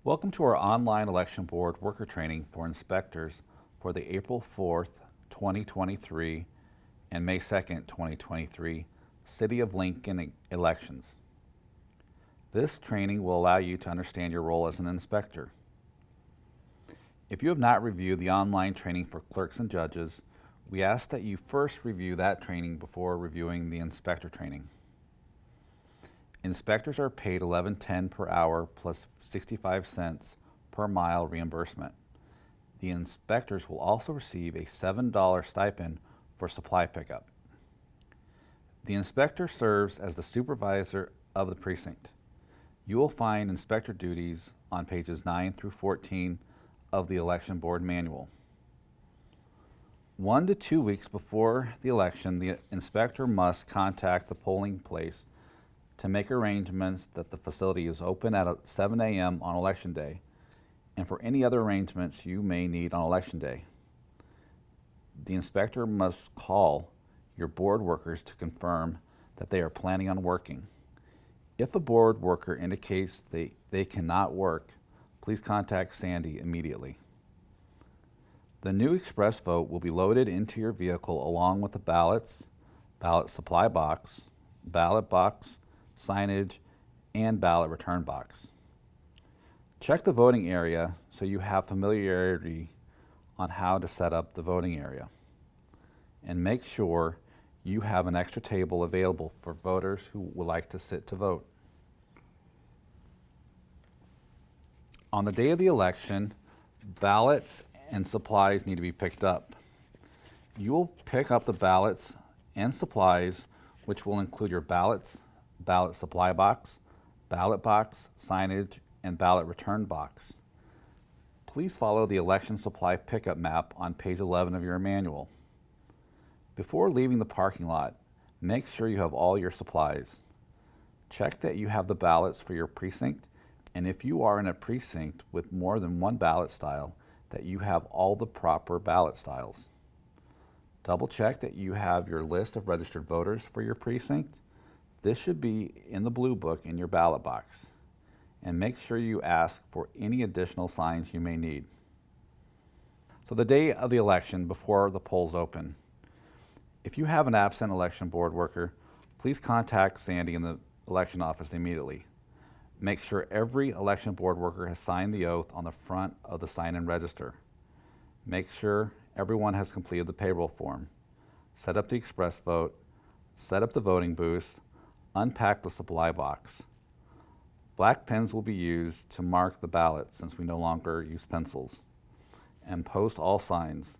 Welcome to our online election board worker training for inspectors for the April 4th, 2023 and May 2nd, 2023 City of Lincoln elections. This training will allow you to understand your role as an inspector. If you have not reviewed the online training for clerks and judges, we ask that you first review that training before reviewing the inspector training. Inspectors are paid $11.10 per hour plus 65 cents per mile reimbursement. The inspectors will also receive a $7 stipend for supply pickup. The inspector serves as the supervisor of the precinct. You will find inspector duties on pages 9 through 14 of the election board manual. 1 to 2 weeks before the election, the inspector must contact the polling place to make arrangements that the facility is open at 7 a.m. on election day, and for any other arrangements you may need on election day. The inspector must call your board workers to confirm that they are planning on working. If a board worker indicates they cannot work, please contact Sandy immediately. The new express vote will be loaded into your vehicle along with the ballots, ballot supply box, ballot box, signage, and ballot return box. Check the voting area so you have familiarity on how to set up the voting area. And make sure you have an extra table available for voters who would like to sit to vote. On the day of the election, ballots and supplies need to be picked up. You will pick up the ballots and supplies, which will include your ballots, ballot supply box, signage, and ballot return box. Please follow the election supply pickup map on page 11 of your manual. Before leaving the parking lot, make sure you have all your supplies. Check that you have the ballots for your precinct, and if you are in a precinct with more than one ballot style, that you have all the proper ballot styles. Double check that you have your list of registered voters for your precinct. This should be in the blue book in your ballot box. And make sure you ask for any additional signs you may need. So the day of the election, before the polls open, if you have an absent election board worker, please contact Sandy in the election office immediately. Make sure every election board worker has signed the oath on the front of the sign-in register. Make sure everyone has completed the payroll form. Set up the express vote, set up the voting booth, unpack the supply box. Black pens will be used to mark the ballot since we no longer use pencils. And post all signs.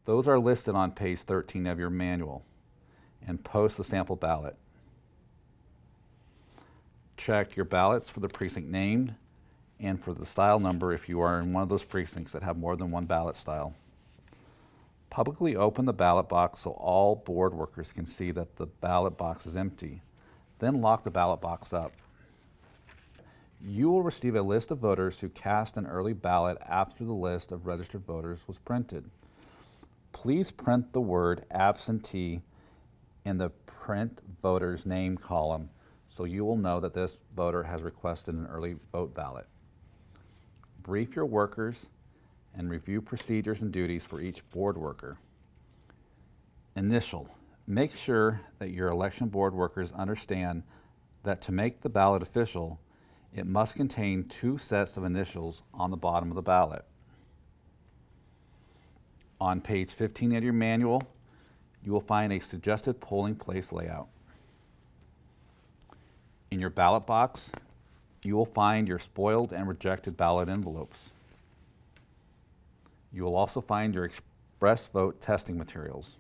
Those are listed on page 13 of your manual. And post the sample ballot. Check your ballots for the precinct named and for the style number if you are in one of those precincts that have more than one ballot style. Publicly open the ballot box so all board workers can see that the ballot box is empty. Then lock the ballot box up. You will receive a list of voters who cast an early ballot after the list of registered voters was printed. Please print the word absentee in the print voter's name column so you will know that this voter has requested an early vote ballot. Brief your workers and review procedures and duties for each board worker. Initial. Make sure that your election board workers understand that to make the ballot official, it must contain 2 sets of initials on the bottom of the ballot. On page 15 of your manual, you will find a suggested polling place layout. In your ballot box, you will find your spoiled and rejected ballot envelopes. You will also find your express vote testing materials.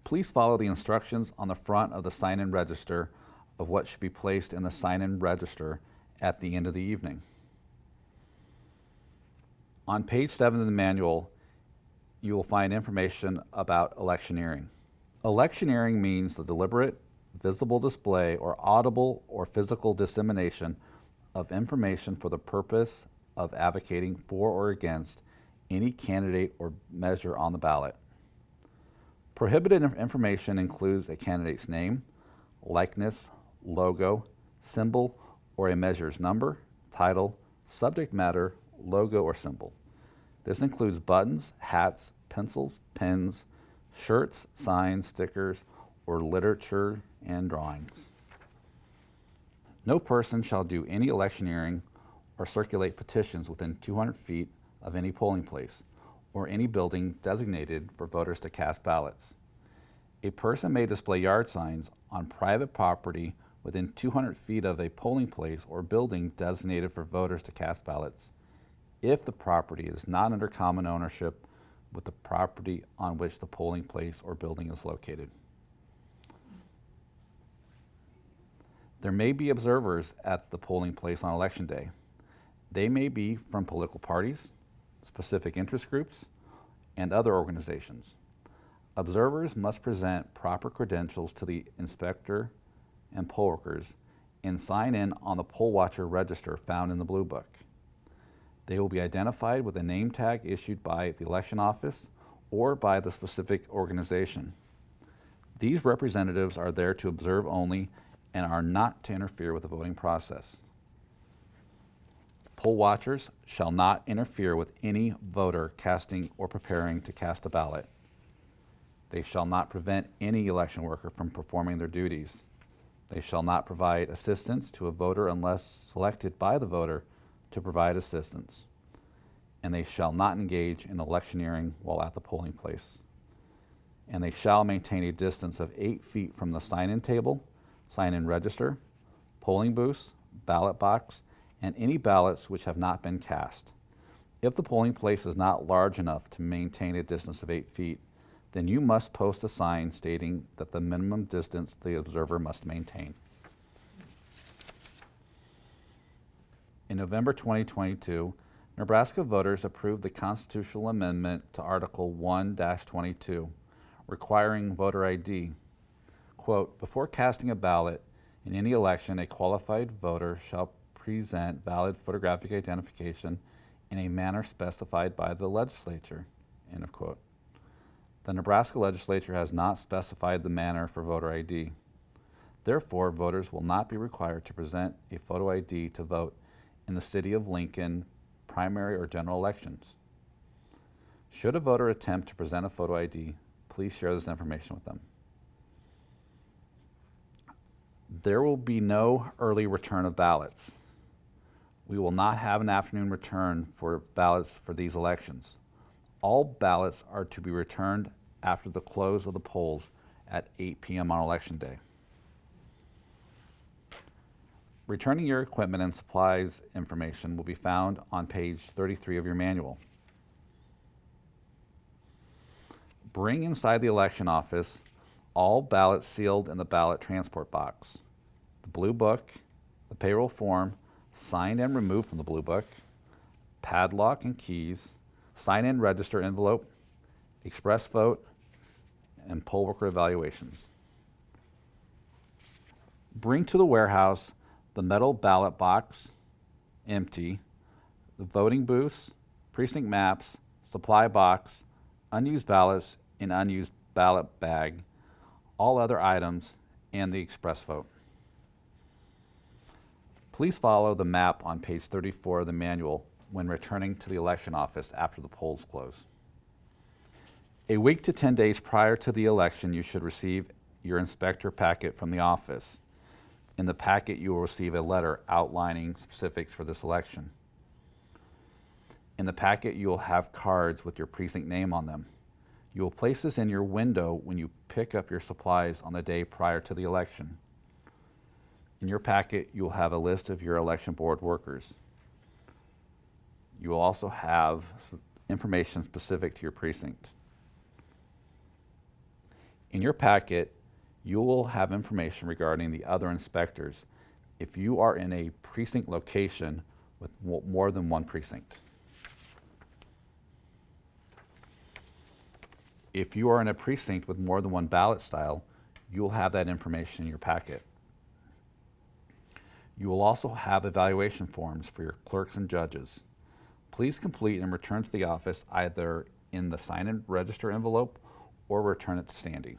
Please follow the instructions on the front of the sign-in register of what should be placed in the sign-in register at the end of the evening. On page 7 of the manual, you will find information about electioneering. Electioneering means the deliberate, visible display or audible or physical dissemination of information for the purpose of advocating for or against any candidate or measure on the ballot. Prohibited information includes a candidate's name, likeness, logo, symbol, or a measure's number, title, subject matter, logo, or symbol. This includes buttons, hats, pencils, pens, shirts, signs, stickers, or literature and drawings. No person shall do any electioneering or circulate petitions within 200 feet of any polling place or any building designated for voters to cast ballots. A person may display yard signs on private property within 200 feet of a polling place or building designated for voters to cast ballots if the property is not under common ownership with the property on which the polling place or building is located. There may be observers at the polling place on election day. They may be from political parties, specific interest groups, and other organizations. Observers must present proper credentials to the inspector and poll workers and sign in on the poll watcher register found in the Blue Book. They will be identified with a name tag issued by the election office or by the specific organization. These representatives are there to observe only and are not to interfere with the voting process. Poll watchers shall not interfere with any voter casting or preparing to cast a ballot. They shall not prevent any election worker from performing their duties. They shall not provide assistance to a voter unless selected by the voter to provide assistance. And they shall not engage in electioneering while at the polling place. And they shall maintain a distance of 8 feet from the sign-in table, sign-in register, polling booths, ballot box, and any ballots which have not been cast. If the polling place is not large enough to maintain a distance of 8 feet, then you must post a sign stating that the minimum distance the observer must maintain. In November 2022, Nebraska voters approved the constitutional amendment to Article 1-22, requiring voter ID. Quote, before casting a ballot in any election, a qualified voter shall present valid photographic identification in a manner specified by the legislature, end of quote. The Nebraska legislature has not specified the manner for voter ID. Therefore, voters will not be required to present a photo ID to vote in the city of Lincoln primary or general elections. Should a voter attempt to present a photo ID, please share this information with them. There will be no early return of ballots. We will not have an afternoon return for ballots for these elections. All ballots are to be returned after the close of the polls at 8 p.m. on Election Day. Returning your equipment and supplies information will be found on page 33 of your manual. Bring inside the election office all ballots sealed in the ballot transport box, the Blue Book, the payroll form, signed and removed from the Blue Book, padlock and keys, sign-in register envelope, express vote, and poll worker evaluations. Bring to the warehouse the metal ballot box, empty, the voting booths, precinct maps, supply box, unused ballots in unused ballot bag, all other items, and the express vote. Please follow the map on page 34 of the manual when returning to the election office after the polls close. A week to 10 days prior to the election, you should receive your inspector packet from the office. In the packet, you will receive a letter outlining specifics for this election. In the packet, you will have cards with your precinct name on them. You will place this in your window when you pick up your supplies on the day prior to the election. In your packet, you will have a list of your election board workers. You will also have information specific to your precinct. In your packet, you will have information regarding the other inspectors if you are in a precinct location with more than one precinct. If you are in a precinct with more than one ballot style, you will have that information in your packet. You will also have evaluation forms for your clerks and judges. Please complete and return to the office either in the sign-in register envelope or return it to Sandy.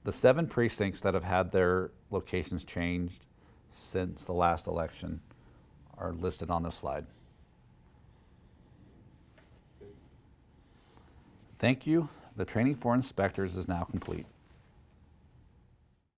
The 7 precincts that have had their locations changed since the last election are listed on this slide. Thank you. The training for inspectors is now complete.